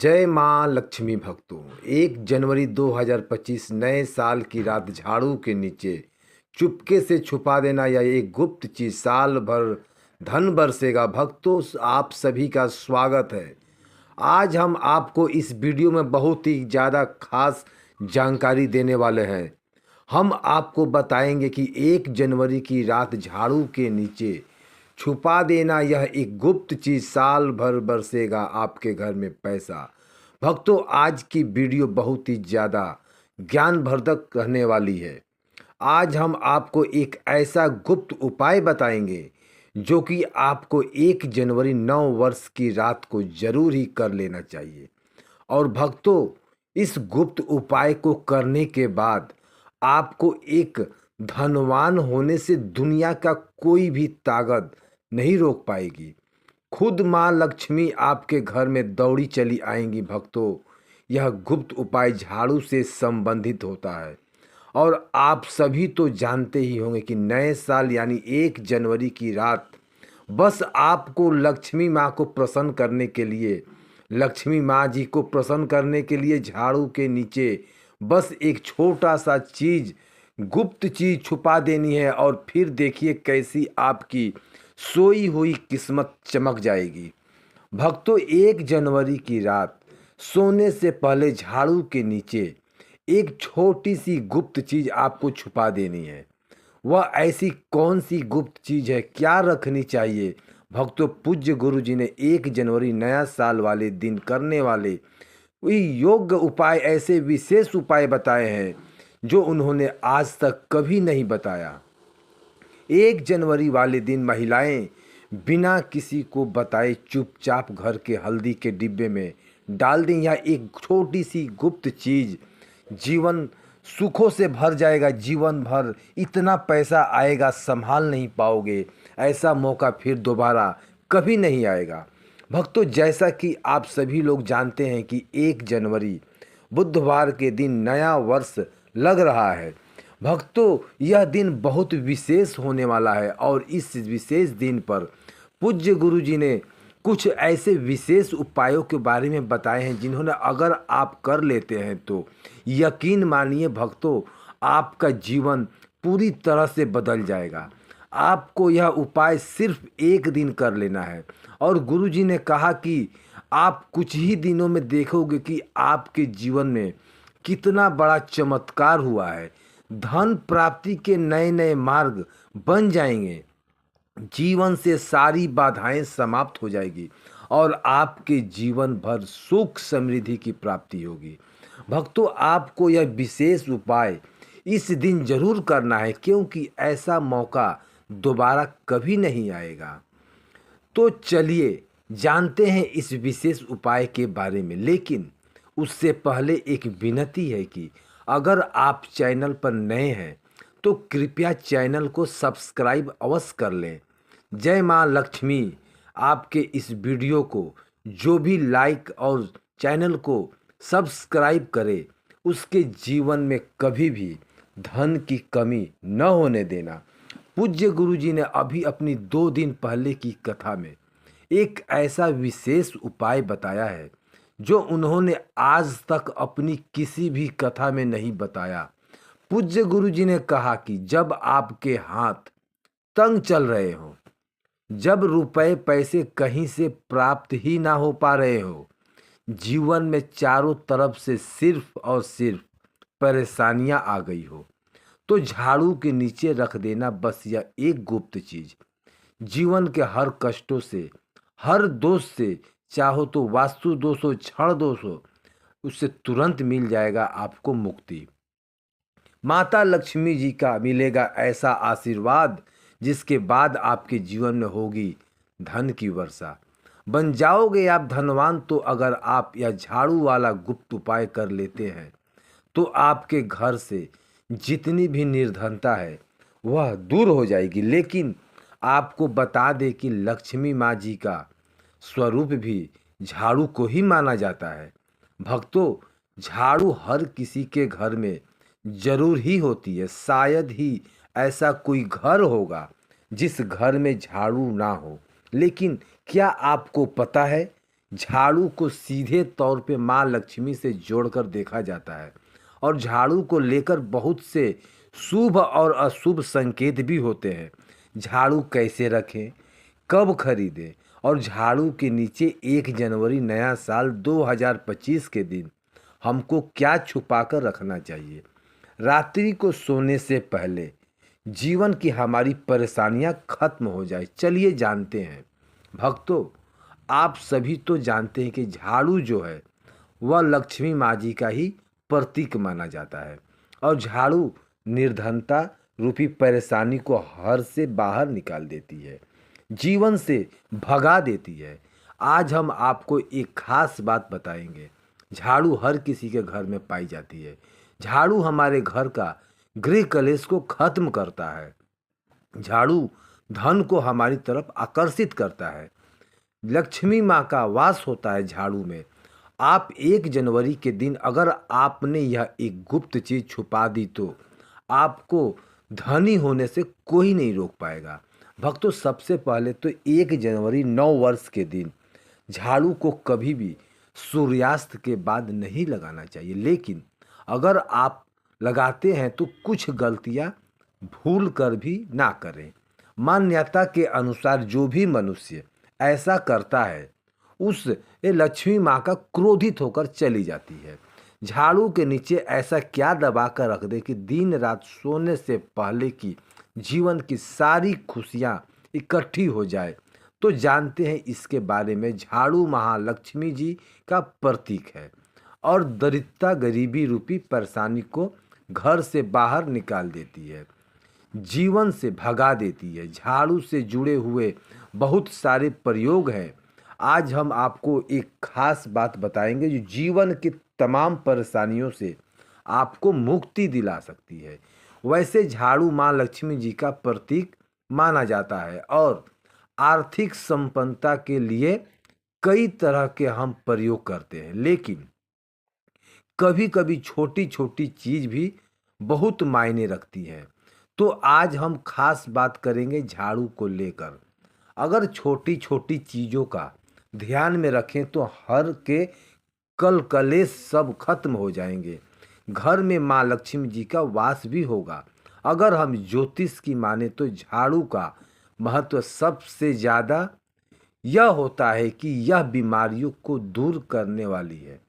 जय माँ लक्ष्मी भक्तों। 1 जनवरी 2025 नए साल की रात झाड़ू के नीचे चुपके से छुपा देना या एक गुप्त चीज साल भर धन बरसेगा। भक्तों, आप सभी का स्वागत है। आज हम आपको इस वीडियो में बहुत ही ज़्यादा खास जानकारी देने वाले हैं। हम आपको बताएंगे कि 1 जनवरी की रात झाड़ू के नीचे छुपा देना यह एक गुप्त चीज साल भर बरसेगा आपके घर में पैसा। भक्तों, आज की वीडियो बहुत ही ज़्यादा ज्ञानवर्धक रहने वाली है। आज हम आपको एक ऐसा गुप्त उपाय बताएंगे जो कि आपको 1 जनवरी 9 वर्ष की रात को जरूर ही कर लेना चाहिए। और भक्तों, इस गुप्त उपाय को करने के बाद आपको एक धनवान होने से दुनिया का कोई भी ताकत नहीं रोक पाएगी। खुद माँ लक्ष्मी आपके घर में दौड़ी चली आएंगी। भक्तों, यह गुप्त उपाय झाड़ू से संबंधित होता है और आप सभी तो जानते ही होंगे कि नए साल यानी 1 जनवरी की रात बस आपको लक्ष्मी माँ को प्रसन्न करने के लिए, लक्ष्मी माँ जी को प्रसन्न करने के लिए झाड़ू के नीचे बस एक छोटा सा चीज, गुप्त चीज छुपा देनी है और फिर देखिए कैसी आपकी सोई हुई किस्मत चमक जाएगी। भक्तों, 1 जनवरी की रात सोने से पहले झाड़ू के नीचे एक छोटी सी गुप्त चीज आपको छुपा देनी है। वह ऐसी कौन सी गुप्त चीज है, क्या रखनी चाहिए? भक्तों, पूज्य गुरु जी ने 1 जनवरी नया साल वाले दिन करने वाले योग्य उपाय, ऐसे विशेष उपाय बताए हैं जो उन्होंने आज तक कभी नहीं बताया। 1 जनवरी वाले दिन महिलाएं बिना किसी को बताए चुपचाप घर के हल्दी के डिब्बे में डाल दें। यह एक छोटी सी गुप्त चीज जीवन सुखों से भर जाएगा। जीवन भर इतना पैसा आएगा, संभाल नहीं पाओगे। ऐसा मौका फिर दोबारा कभी नहीं आएगा। भक्तों, जैसा कि आप सभी लोग जानते हैं कि 1 जनवरी बुधवार के दिन नया वर्ष लग रहा है। भक्तों, यह दिन बहुत विशेष होने वाला है और इस विशेष दिन पर पूज्य गुरु जी ने कुछ ऐसे विशेष उपायों के बारे में बताए हैं जिन्होंने अगर आप कर लेते हैं तो यकीन मानिए भक्तों, आपका जीवन पूरी तरह से बदल जाएगा। आपको यह उपाय सिर्फ 1 दिन कर लेना है और गुरु जी ने कहा कि आप कुछ ही दिनों में देखोगे कि आपके जीवन में कितना बड़ा चमत्कार हुआ है। धन प्राप्ति के नए नए मार्ग बन जाएंगे। जीवन से सारी बाधाएं समाप्त हो जाएगी और आपके जीवन भर सुख समृद्धि की प्राप्ति होगी। भक्तों, आपको यह विशेष उपाय इस दिन जरूर करना है क्योंकि ऐसा मौका दोबारा कभी नहीं आएगा। तो चलिए जानते हैं इस विशेष उपाय के बारे में, लेकिन उससे पहले एक विनती है कि अगर आप चैनल पर नए हैं तो कृपया चैनल को सब्सक्राइब अवश्य कर लें। जय माँ लक्ष्मी आपके इस वीडियो को जो भी लाइक और चैनल को सब्सक्राइब करे उसके जीवन में कभी भी धन की कमी न होने देना। पूज्य गुरु जी ने अभी अपनी 2 दिन पहले की कथा में एक ऐसा विशेष उपाय बताया है जो उन्होंने आज तक अपनी किसी भी कथा में नहीं बताया। पूज्य गुरु जी ने कहा कि जब आपके हाथ तंग चल रहे हो, जब रुपए पैसे कहीं से प्राप्त ही ना हो पा रहे हो, जीवन में चारों तरफ से सिर्फ और सिर्फ परेशानियां आ गई हो, तो झाड़ू के नीचे रख देना बस यह एक गुप्त चीज जीवन के हर कष्टों से, हर दोष से, चाहो तो वास्तु दोष हो, क्षण दोष हो, उससे तुरंत मिल जाएगा आपको मुक्ति। माता लक्ष्मी जी का मिलेगा ऐसा आशीर्वाद जिसके बाद आपके जीवन में होगी धन की वर्षा। बन जाओगे आप धनवान। तो अगर आप यह झाड़ू वाला गुप्त उपाय कर लेते हैं तो आपके घर से जितनी भी निर्धनता है वह दूर हो जाएगी। लेकिन आपको बता दें कि लक्ष्मी माँ जी का स्वरूप भी झाड़ू को ही माना जाता है। भक्तों, झाड़ू हर किसी के घर में जरूर ही होती है। शायद ही ऐसा कोई घर होगा जिस घर में झाड़ू ना हो। लेकिन क्या आपको पता है झाड़ू को सीधे तौर पे माँ लक्ष्मी से जोड़कर देखा जाता है और झाड़ू को लेकर बहुत से शुभ और अशुभ संकेत भी होते हैं। झाड़ू कैसे रखें, कब खरीदें और झाड़ू के नीचे 1 जनवरी नया साल 2025 के दिन हमको क्या छुपा कर रखना चाहिए। रात्रि को सोने से पहले जीवन की हमारी परेशानियां खत्म हो जाए, चलिए जानते हैं। भक्तों, आप सभी तो जानते हैं कि झाड़ू जो है वह लक्ष्मी माँ जी का ही प्रतीक माना जाता है और झाड़ू निर्धनता रूपी परेशानी को हर से बाहर निकाल देती है, जीवन से भगा देती है। आज हम आपको एक खास बात बताएंगे। झाड़ू हर किसी के घर में पाई जाती है। झाड़ू हमारे घर का गृह कलेश को खत्म करता है। झाड़ू धन को हमारी तरफ आकर्षित करता है। लक्ष्मी माँ का वास होता है झाड़ू में। आप 1 जनवरी के दिन अगर आपने यह एक गुप्त चीज छुपा दी तो आपको धनी होने से कोई नहीं रोक पाएगा। भक्तों, सबसे पहले तो 1 जनवरी नव वर्ष के दिन झाड़ू को कभी भी सूर्यास्त के बाद नहीं लगाना चाहिए, लेकिन अगर आप लगाते हैं तो कुछ गलतियां भूल कर भी ना करें। मान्यता के अनुसार जो भी मनुष्य ऐसा करता है उस लक्ष्मी माँ का क्रोधित होकर चली जाती है। झाड़ू के नीचे ऐसा क्या दबा कर रख दे कि दिन रात सोने से पहले की जीवन की सारी खुशियाँ इकट्ठी हो जाए। तो जानते हैं इसके बारे में। झाड़ू महालक्ष्मी जी का प्रतीक है और दरिद्रता गरीबी रूपी परेशानी को घर से बाहर निकाल देती है, जीवन से भगा देती है। झाड़ू से जुड़े हुए बहुत सारे प्रयोग हैं। आज हम आपको एक खास बात बताएंगे जो जीवन की तमाम परेशानियों से आपको मुक्ति दिला सकती है। वैसे झाड़ू माँ लक्ष्मी जी का प्रतीक माना जाता है और आर्थिक संपन्नता के लिए कई तरह के हम प्रयोग करते हैं, लेकिन कभी कभी छोटी छोटी चीज भी बहुत मायने रखती है। तो आज हम खास बात करेंगे झाड़ू को लेकर। अगर छोटी छोटी चीज़ों का ध्यान में रखें तो हर के कल कलेश सब खत्म हो जाएंगे। घर में माँ लक्ष्मी जी का वास भी होगा। अगर हम ज्योतिष की माने तो झाड़ू का महत्व सबसे ज़्यादा यह होता है कि यह बीमारियों को दूर करने वाली है।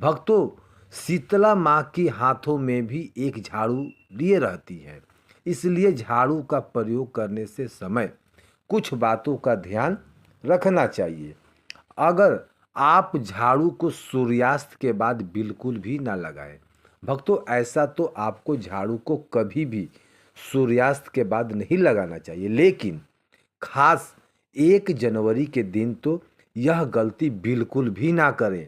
भक्तों, शीतला माँ के हाथों में भी एक झाड़ू लिए रहती है, इसलिए झाड़ू का प्रयोग करने से समय कुछ बातों का ध्यान रखना चाहिए। अगर आप झाड़ू को सूर्यास्त के बाद बिल्कुल भी ना लगाएं। भक्तों, ऐसा तो आपको झाड़ू को कभी भी सूर्यास्त के बाद नहीं लगाना चाहिए, लेकिन खास 1 जनवरी के दिन तो यह गलती बिल्कुल भी ना करें।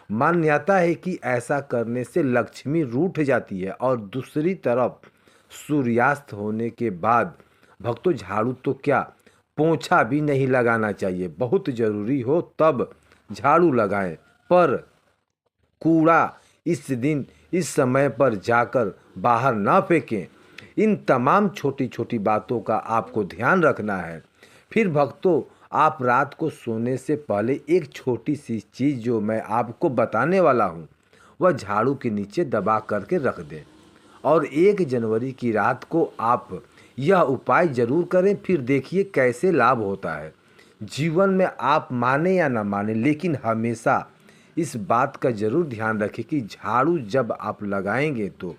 मान्यता है कि ऐसा करने से लक्ष्मी रूठ जाती है और दूसरी तरफ सूर्यास्त होने के बाद भक्तों झाड़ू तो क्या पोंछा भी नहीं लगाना चाहिए। बहुत ज़रूरी हो तब झाड़ू लगाएं, पर कूड़ा इस समय पर जाकर बाहर ना फेंकें। इन तमाम छोटी छोटी बातों का आपको ध्यान रखना है। फिर भक्तों, आप रात को सोने से पहले एक छोटी सी चीज़ जो मैं आपको बताने वाला हूँ वह झाड़ू के नीचे दबा करके रख दें और 1 जनवरी की रात को आप यह उपाय जरूर करें। फिर देखिए कैसे लाभ होता है। जीवन में आप माने या ना माने, लेकिन हमेशा इस बात का जरूर ध्यान रखें कि झाड़ू जब आप लगाएंगे तो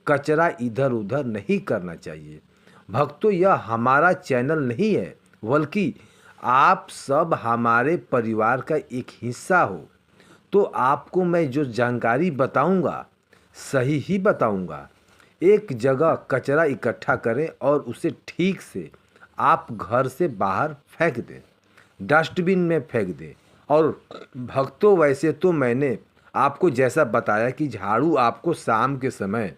कचरा इधर उधर नहीं करना चाहिए। भक्तों, यह हमारा चैनल नहीं है, बल्कि आप सब हमारे परिवार का एक हिस्सा हो। तो आपको मैं जो जानकारी बताऊंगा सही ही बताऊंगा। एक जगह कचरा इकट्ठा करें और उसे ठीक से आप घर से बाहर फेंक दें, डस्टबिन में फेंक दें। और भक्तों, वैसे तो मैंने आपको जैसा बताया कि झाड़ू आपको शाम के समय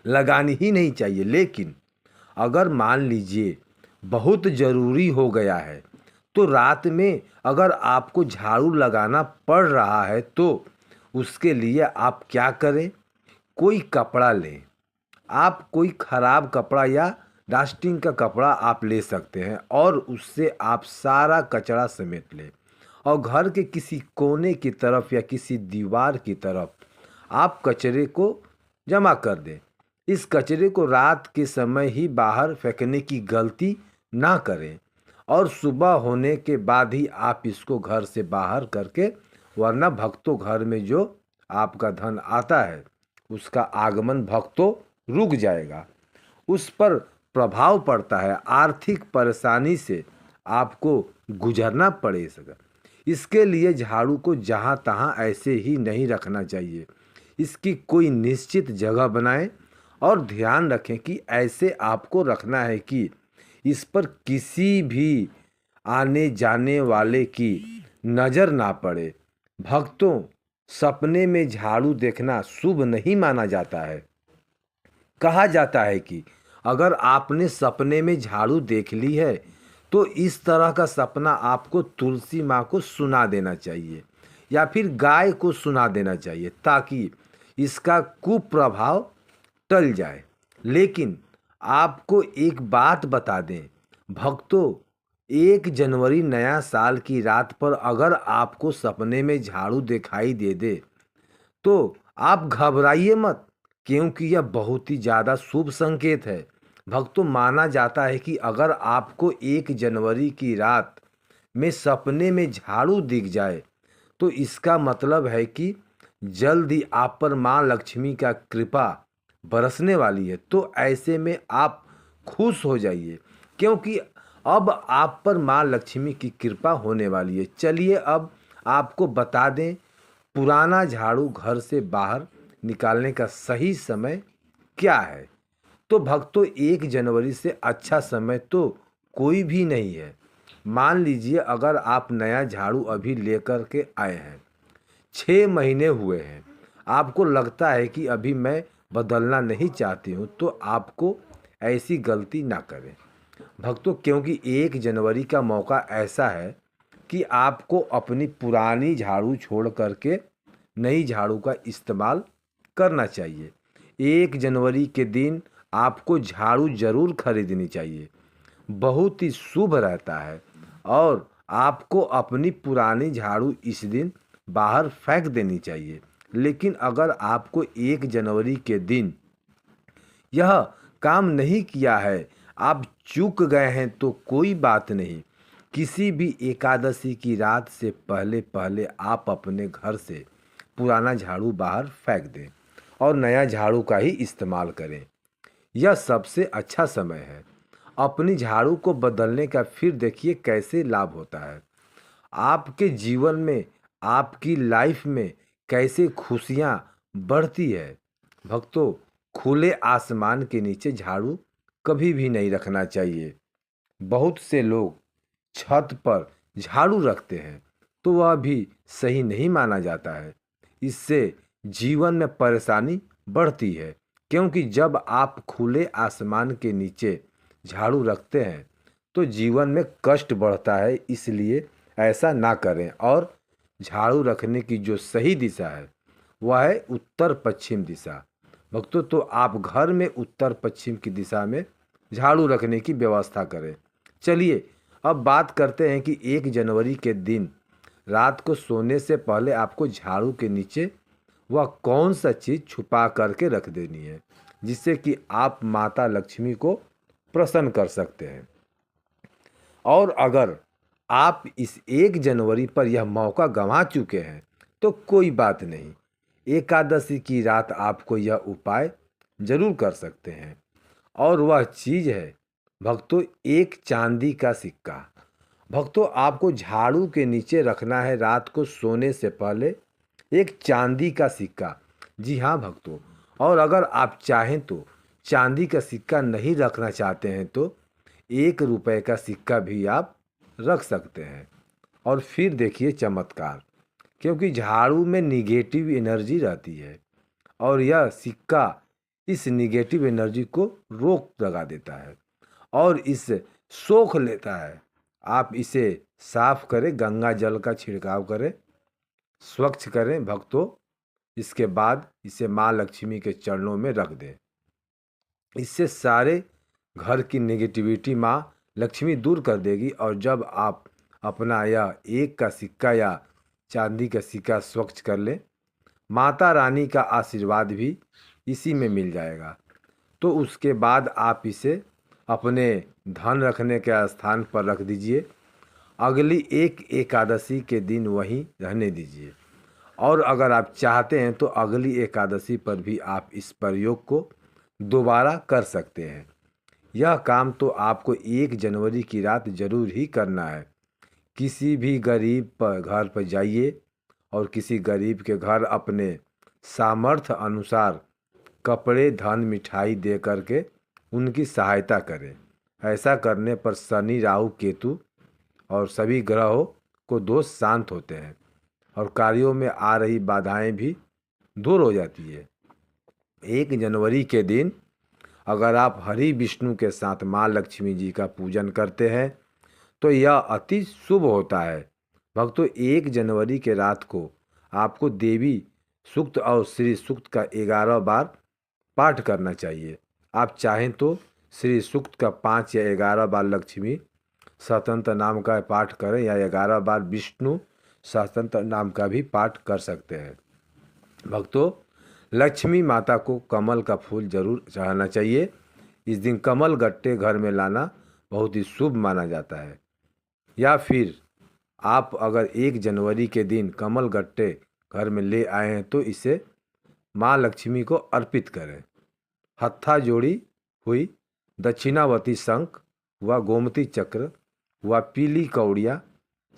लगानी ही नहीं चाहिए, लेकिन अगर मान लीजिए बहुत ज़रूरी हो गया है तो रात में अगर आपको झाड़ू लगाना पड़ रहा है तो उसके लिए आप क्या करें, कोई कपड़ा लें। आप कोई ख़राब कपड़ा या डास्टिंग का कपड़ा आप ले सकते हैं और उससे आप सारा कचरा समेट लें और घर के किसी कोने की तरफ या किसी दीवार की तरफ आप कचरे को जमा कर दें। इस कचरे को रात के समय ही बाहर फेंकने की गलती ना करें और सुबह होने के बाद ही आप इसको घर से बाहर करके, वरना भक्तों घर में जो आपका धन आता है उसका आगमन भक्तों रुक जाएगा, उस पर प्रभाव पड़ता है, आर्थिक परेशानी से आपको गुजरना पड़ेगा। इसके लिए झाड़ू को जहाँ तहाँ ऐसे ही नहीं रखना चाहिए। इसकी कोई निश्चित जगह बनाएं और ध्यान रखें कि ऐसे आपको रखना है कि इस पर किसी भी आने जाने वाले की नज़र ना पड़े। भक्तों, सपने में झाड़ू देखना शुभ नहीं माना जाता है। कहा जाता है कि अगर आपने सपने में झाड़ू देख ली है तो इस तरह का सपना आपको तुलसी माँ को सुना देना चाहिए या फिर गाय को सुना देना चाहिए ताकि इसका कुप्रभाव टल जाए। लेकिन आपको एक बात बता दें भक्तों, 1 जनवरी नया साल की रात पर अगर आपको सपने में झाड़ू दिखाई दे दे तो आप घबराइए मत, क्योंकि यह बहुत ही ज़्यादा शुभ संकेत है। भक्तों, माना जाता है कि अगर आपको 1 जनवरी की रात में सपने में झाड़ू दिख जाए तो इसका मतलब है कि जल्द ही आप पर माँ लक्ष्मी का कृपा बरसने वाली है। तो ऐसे में आप खुश हो जाइए, क्योंकि अब आप पर माँ लक्ष्मी की कृपा होने वाली है। चलिए अब आपको बता दें पुराना झाड़ू घर से बाहर निकालने का सही समय क्या है। तो भक्तों, 1 जनवरी से अच्छा समय तो कोई भी नहीं है। मान लीजिए अगर आप नया झाड़ू अभी लेकर के आए हैं, 6 महीने हुए हैं, आपको लगता है कि अभी मैं बदलना नहीं चाहती हूँ, तो आपको ऐसी गलती ना करें भक्तों, क्योंकि 1 जनवरी का मौका ऐसा है कि आपको अपनी पुरानी झाड़ू छोड़ करके नई झाड़ू का इस्तेमाल करना चाहिए। 1 जनवरी के दिन आपको झाड़ू जरूर खरीदनी चाहिए, बहुत ही शुभ रहता है। और आपको अपनी पुरानी झाड़ू इस दिन बाहर फेंक देनी चाहिए। लेकिन अगर आपको 1 जनवरी के दिन यह काम नहीं किया है, आप चूक गए हैं, तो कोई बात नहीं। किसी भी एकादशी की रात से पहले पहले आप अपने घर से पुराना झाड़ू बाहर फेंक दें और नया झाड़ू का ही इस्तेमाल करें। यह सबसे अच्छा समय है अपनी झाड़ू को बदलने का। फिर देखिए कैसे लाभ होता है आपके जीवन में, आपकी लाइफ में कैसे खुशियाँ बढ़ती है। भक्तों, खुले आसमान के नीचे झाड़ू कभी भी नहीं रखना चाहिए। बहुत से लोग छत पर झाड़ू रखते हैं, तो वह भी सही नहीं माना जाता है। इससे जीवन में परेशानी बढ़ती है, क्योंकि जब आप खुले आसमान के नीचे झाड़ू रखते हैं तो जीवन में कष्ट बढ़ता है। इसलिए ऐसा ना करें। और झाड़ू रखने की जो सही दिशा है वह है उत्तर पश्चिम दिशा। भक्तों, तो आप घर में उत्तर पश्चिम की दिशा में झाड़ू रखने की व्यवस्था करें। चलिए अब बात करते हैं कि 1 जनवरी के दिन रात को सोने से पहले आपको झाड़ू के नीचे वह कौन सा चीज़ छुपा करके रख देनी है जिससे कि आप माता लक्ष्मी को प्रसन्न कर सकते हैं। और अगर आप इस 1 जनवरी पर यह मौका गंवा चुके हैं तो कोई बात नहीं, एकादशी की रात आपको यह उपाय जरूर कर सकते हैं। और वह चीज़ है भक्तों, एक चांदी का सिक्का। भक्तों, आपको झाड़ू के नीचे रखना है रात को सोने से पहले एक चांदी का सिक्का। जी हाँ भक्तों, और अगर आप चाहें तो चांदी का सिक्का नहीं रखना चाहते हैं तो 1 रुपए का सिक्का भी आप रख सकते हैं। और फिर देखिए चमत्कार, क्योंकि झाड़ू में निगेटिव एनर्जी रहती है और यह सिक्का इस निगेटिव एनर्जी को रोक लगा देता है और इसे सोख लेता है। आप इसे साफ करें, गंगा जल का छिड़काव करें, स्वच्छ करें भक्तों। इसके बाद इसे माँ लक्ष्मी के चरणों में रख दें। इससे सारे घर की नेगेटिविटी माँ लक्ष्मी दूर कर देगी और जब आप अपना यह एक का सिक्का या चांदी का सिक्का स्वच्छ कर लें। माता रानी का आशीर्वाद भी इसी में मिल जाएगा। तो उसके बाद आप इसे अपने धन रखने के स्थान पर रख दीजिए। अगली एक एकादशी के दिन वहीं रहने दीजिए। और अगर आप चाहते हैं तो अगली एकादशी पर भी आप इस प्रयोग को दोबारा कर सकते हैं। यह काम तो आपको 1 जनवरी की रात जरूर ही करना है। किसी भी गरीब पर घर पर जाइए और किसी गरीब के घर अपने सामर्थ्य अनुसार कपड़े, धन, मिठाई दे करके उनकी सहायता करें। ऐसा करने पर शनि, राहु, केतु और सभी ग्रहों को दोष शांत होते हैं और कार्यों में आ रही बाधाएं भी दूर हो जाती है। 1 जनवरी के दिन अगर आप हरि विष्णु के साथ माँ लक्ष्मी जी का पूजन करते हैं तो यह अति शुभ होता है। भक्तों, 1 जनवरी के रात को आपको देवी सूक्त और श्री सूक्त का 11 बार पाठ करना चाहिए। आप चाहें तो श्री सूक्त का 5 या 11 बार लक्ष्मी स्वतंत्र नाम का पाठ करें या 11 बार विष्णु स्वतंत्र नाम का भी पाठ कर सकते हैं। भक्तों, लक्ष्मी माता को कमल का फूल जरूर चढ़ाना चाहिए। इस दिन कमल गट्टे घर में लाना बहुत ही शुभ माना जाता है। या फिर आप अगर 1 जनवरी के दिन कमल गट्टे घर में ले आए हैं तो इसे माँ लक्ष्मी को अर्पित करें। हत्था जोड़ी हुई दक्षिणावती शंख व गोमती चक्र व पीली कौड़ियाँ,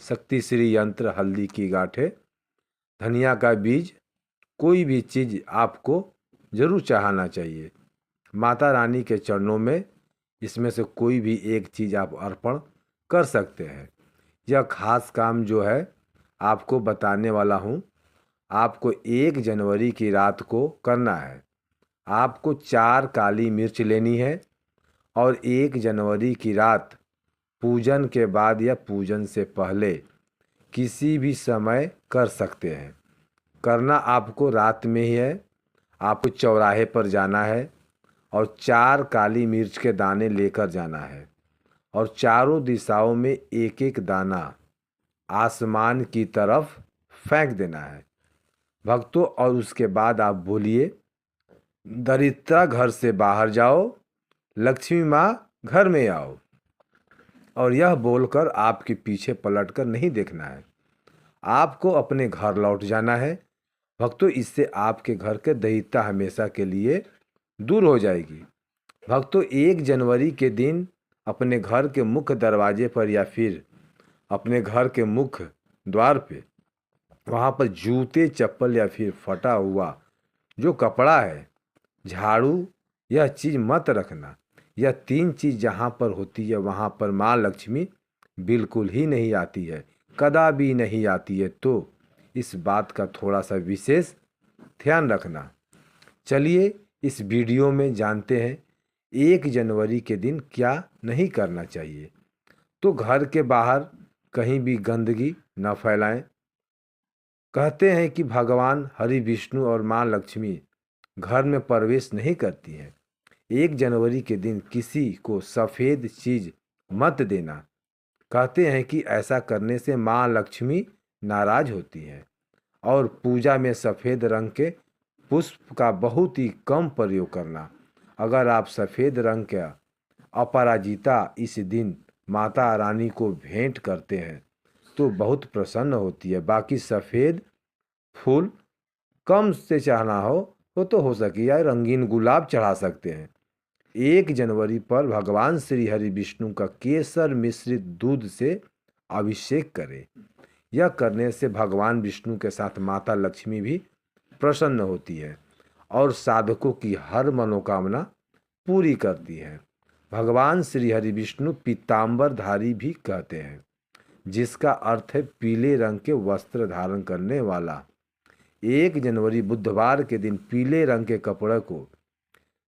शक्तिश्री यंत्र, हल्दी की गांठें, धनिया का बीज, कोई भी चीज़ आपको जरूर चढ़ाना चाहिए। माता रानी के चरणों में इसमें से कोई भी एक चीज़ आप अर्पण कर सकते हैं। यह खास काम जो है आपको बताने वाला हूँ, आपको 1 जनवरी की रात को करना है। आपको 4 काली मिर्च लेनी है और 1 जनवरी की रात पूजन के बाद या पूजन से पहले किसी भी समय कर सकते हैं। करना आपको रात में ही है। आपको चौराहे पर जाना है और 4 काली मिर्च के दाने लेकर जाना है और चारों दिशाओं में एक एक दाना आसमान की तरफ फेंक देना है। भक्तों, और उसके बाद आप बोलिए, दरिद्रता घर से बाहर जाओ, लक्ष्मी माँ घर में आओ। और यह बोलकर आपके पीछे पलटकर नहीं देखना है। आपको अपने घर लौट जाना है। भक्तों, इससे आपके घर के दरिद्रता हमेशा के लिए दूर हो जाएगी। भक्तों, 1 जनवरी के दिन अपने घर के मुख्य दरवाजे पर या फिर अपने घर के मुख्य द्वार पे वहाँ पर जूते, चप्पल या फिर फटा हुआ जो कपड़ा है, झाड़ू, यह चीज़ मत रखना। यह 3 चीज़ जहाँ पर होती है वहाँ पर माँ लक्ष्मी बिल्कुल ही नहीं आती है, कदापि नहीं आती है। तो इस बात का थोड़ा सा विशेष ध्यान रखना। चलिए इस वीडियो में जानते हैं 1 जनवरी के दिन क्या नहीं करना चाहिए। तो घर के बाहर कहीं भी गंदगी न फैलाएं। कहते हैं कि भगवान हरि विष्णु और माँ लक्ष्मी घर में प्रवेश नहीं करती हैं। 1 जनवरी के दिन किसी को सफ़ेद चीज़ मत देना। कहते हैं कि ऐसा करने से माँ लक्ष्मी नाराज होती हैं। और पूजा में सफ़ेद रंग के पुष्प का बहुत ही कम प्रयोग करना। अगर आप सफ़ेद रंग का अपराजिता इस दिन माता रानी को भेंट करते हैं तो बहुत प्रसन्न होती है। बाकी सफ़ेद फूल कम से चढ़ाना हो तो हो सके या रंगीन गुलाब चढ़ा सकते हैं। 1 जनवरी पर भगवान श्री हरि विष्णु का केसर मिश्रित दूध से अभिषेक करें। यह करने से भगवान विष्णु के साथ माता लक्ष्मी भी प्रसन्न होती है और साधकों की हर मनोकामना पूरी करती है। भगवान श्री हरि विष्णु पीताम्बरधारी भी कहते हैं, जिसका अर्थ है पीले रंग के वस्त्र धारण करने वाला। 1 जनवरी बुधवार के दिन पीले रंग के कपड़े को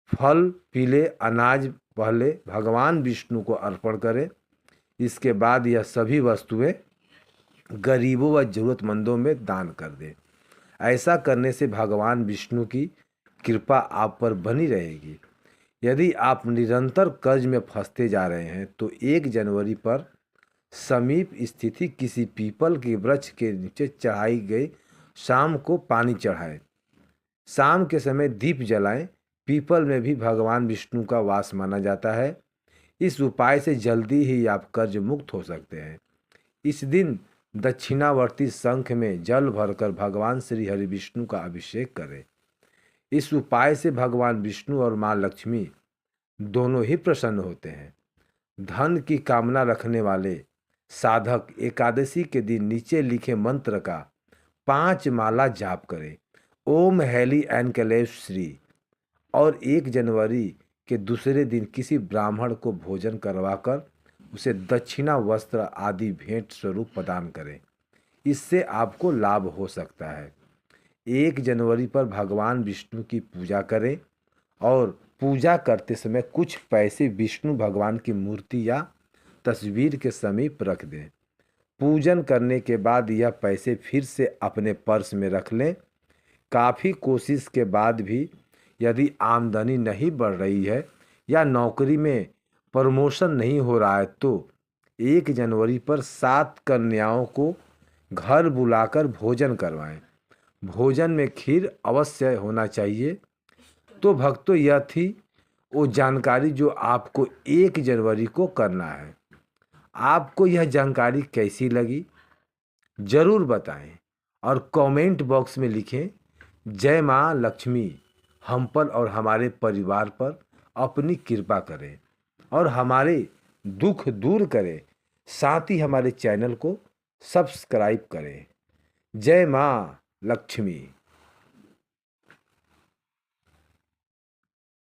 फल, पीले अनाज पहले भगवान विष्णु को अर्पण करें। इसके बाद यह सभी वस्तुएं गरीबों व जरूरतमंदों में दान कर दें। ऐसा करने से भगवान विष्णु की कृपा आप पर बनी रहेगी। यदि आप निरंतर कर्ज में फंसते जा रहे हैं तो 1 जनवरी पर समीप स्थिति किसी पीपल के वृक्ष के नीचे चढ़ाई गई शाम को पानी चढ़ाएं। शाम के समय दीप जलाएं। पीपल में भी भगवान विष्णु का वास माना जाता है। इस उपाय से जल्दी ही आप कर्ज मुक्त हो सकते हैं। इस दिन दक्षिणावर्ती शंख में जल भरकर भगवान श्री हरि विष्णु का अभिषेक करें। इस उपाय से भगवान विष्णु और माँ लक्ष्मी दोनों ही प्रसन्न होते हैं। धन की कामना रखने वाले साधक एकादशी के दिन नीचे लिखे मंत्र का 5 माला जाप करें। ओम हैली एनकलेव श्री। और 1 जनवरी के दूसरे दिन किसी ब्राह्मण को भोजन करवाकर उसे दक्षिणा, वस्त्र आदि भेंट स्वरूप प्रदान करें। इससे आपको लाभ हो सकता है। 1 जनवरी पर भगवान विष्णु की पूजा करें और पूजा करते समय कुछ पैसे विष्णु भगवान की मूर्ति या तस्वीर के समीप रख दें। पूजन करने के बाद यह पैसे फिर से अपने पर्स में रख लें। काफ़ी कोशिश के बाद भी यदि आमदनी नहीं बढ़ रही है या नौकरी में प्रमोशन नहीं हो रहा है तो 1 जनवरी पर 7 कन्याओं को घर बुलाकर भोजन करवाएं। भोजन में खीर अवश्य होना चाहिए। तो भक्तों, यह थी वो जानकारी जो आपको 1 जनवरी को करना है। आपको यह जानकारी कैसी लगी ज़रूर बताएं और कमेंट बॉक्स में लिखें। जय माँ लक्ष्मी हम पर और हमारे परिवार पर अपनी कृपा करें और हमारे दुख दूर करें। साथ ही हमारे चैनल को सब्सक्राइब करें। जय माँ लक्ष्मी।